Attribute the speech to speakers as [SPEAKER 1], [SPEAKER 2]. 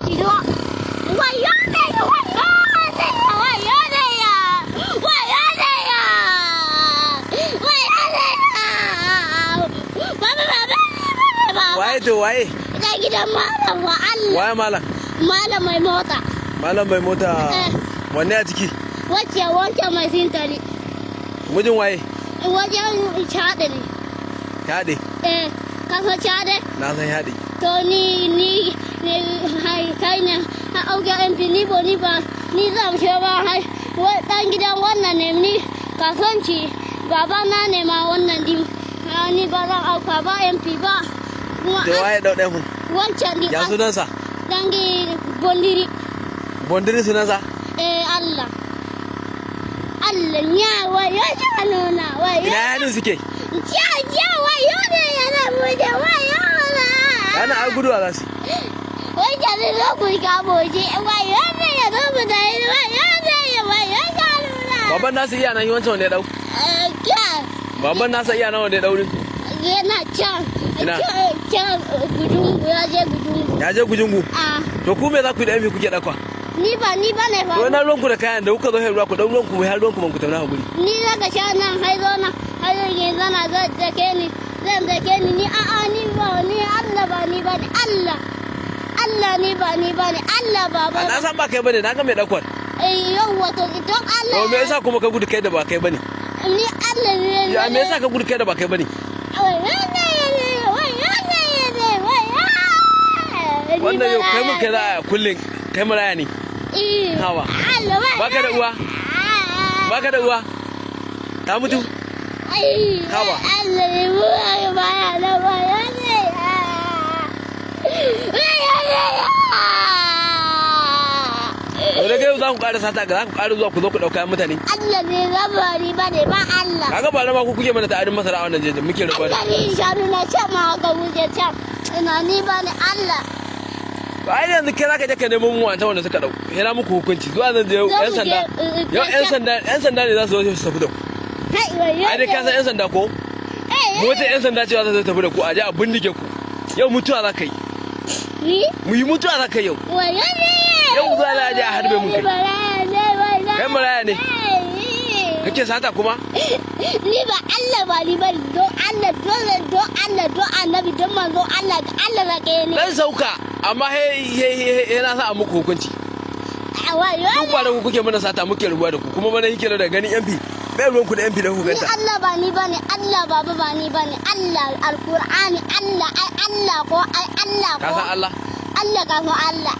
[SPEAKER 1] kido. Wayo ne ya.
[SPEAKER 2] Waye to waye?
[SPEAKER 1] Da gidan malam wa Allah.
[SPEAKER 2] Waye malam?
[SPEAKER 1] Malam mai mota.
[SPEAKER 2] Malam mai mota. Wanne a ciki?
[SPEAKER 1] Wacce mai sintali.
[SPEAKER 2] Mijin waye?
[SPEAKER 1] Wajen Chade ne.
[SPEAKER 2] Chade?
[SPEAKER 1] Ka san Chade?
[SPEAKER 2] Na san Chade.
[SPEAKER 1] To ni kai ne a auge MP ni ba ni zan ce ba hai dan gidan wannan ne ni kasanci baba na ne ma wannan din ni ba zan auka ba MP ba.
[SPEAKER 2] To waye dau ɗan mun?
[SPEAKER 1] Wancan din.
[SPEAKER 2] Ya sunansa?
[SPEAKER 1] Dangi Bondiri.
[SPEAKER 2] Bondiri sunansa?
[SPEAKER 1] Allah. Allah ya wayo nuna wayo.
[SPEAKER 2] Ina hannun suke?
[SPEAKER 1] Ja wayo ne yana muje wayo na.
[SPEAKER 2] Yana ai guduwa za su.
[SPEAKER 1] Wai jami zo ku ka boje wayo ne ya zo mu da wayo ne ya wayo nuna.
[SPEAKER 2] Baban nasu iya nan yi wancan wanda ya dau. Baban nasu iya nan wanda ya dau ne.
[SPEAKER 1] Yana can.
[SPEAKER 2] Ina?
[SPEAKER 1] Can gujungu ya je gujungu.
[SPEAKER 2] Ya je gujungu? To ku me za ku yi da MP kuke dakwa?
[SPEAKER 1] Ni ba ne ba.
[SPEAKER 2] To na ruwanku da kayan da kuka zo ruwa ku dau ruwanku har ruwanku ban ku tauna hakuri.
[SPEAKER 1] Ni daga sha nan haizo na yanzu na zan dake ni ni ni ba ni Allah ba ni ba ni Allah ni ba ni Allah ba.
[SPEAKER 2] Na san ba kai bane na ga mai dakwar.
[SPEAKER 1] Yau wato don Allah.
[SPEAKER 2] To me yasa kuma ka gudu kai da ba kai bane?
[SPEAKER 1] Ni Allah ne.
[SPEAKER 2] Ya me yasa ka gudu kai da ba kai bane? Wannan yau kai mun kai za a kullum kai maraya ne. Hawa. Baka da uwa? Baka da uwa? Ta mutu? Hawa.
[SPEAKER 1] Allah ne mu baya da baya ne.
[SPEAKER 2] Daga yau za ku ƙara sata ga za ku ƙara zuwa ku zo ku ɗauka mutane.
[SPEAKER 1] Allah ne zabari ba ne ba Allah.
[SPEAKER 2] Kaga ba ma ku kuke mana ta'adin masara a wannan jeje muke rubuta.
[SPEAKER 1] Allah ne shanu na can ma ga wuce can. Ina ni ba ne Allah.
[SPEAKER 2] To ai yanzu kai zaka je ka nemo mu wanta wanda suka dau. Hira muku hukunci zuwa zan je yan sanda. Yau yan sanda ne za su zo su tafi da ku. Ai dai ka san yan sanda ko? Mota yan sanda cewa za su tafi da ku a je a bindige ku. Yau mutuwa za ka yi.
[SPEAKER 1] Ni?
[SPEAKER 2] Mu yi mutuwa za ka yi yau. Yau za a je a harbe mu kai. Kai maraya ne. Kake sata kuma?
[SPEAKER 1] Ni ba Allah ba ni ba don Allah don annabi don manzo Allah za ka yi ne.
[SPEAKER 2] Dan sauka amma he na sa a muku hukunci. Duk ba da ku kuke mana sata muke rubuwa da ku kuma mana yake da ganin MP. Bai ruwanku da MP da ku ganta.
[SPEAKER 1] Ni Allah ba ni ba ne Allah baba ba ni ba ne Allah alqur'ani Allah ai Allah ko ai Allah ko.
[SPEAKER 2] Ka san Allah?
[SPEAKER 1] Allah ka san Allah.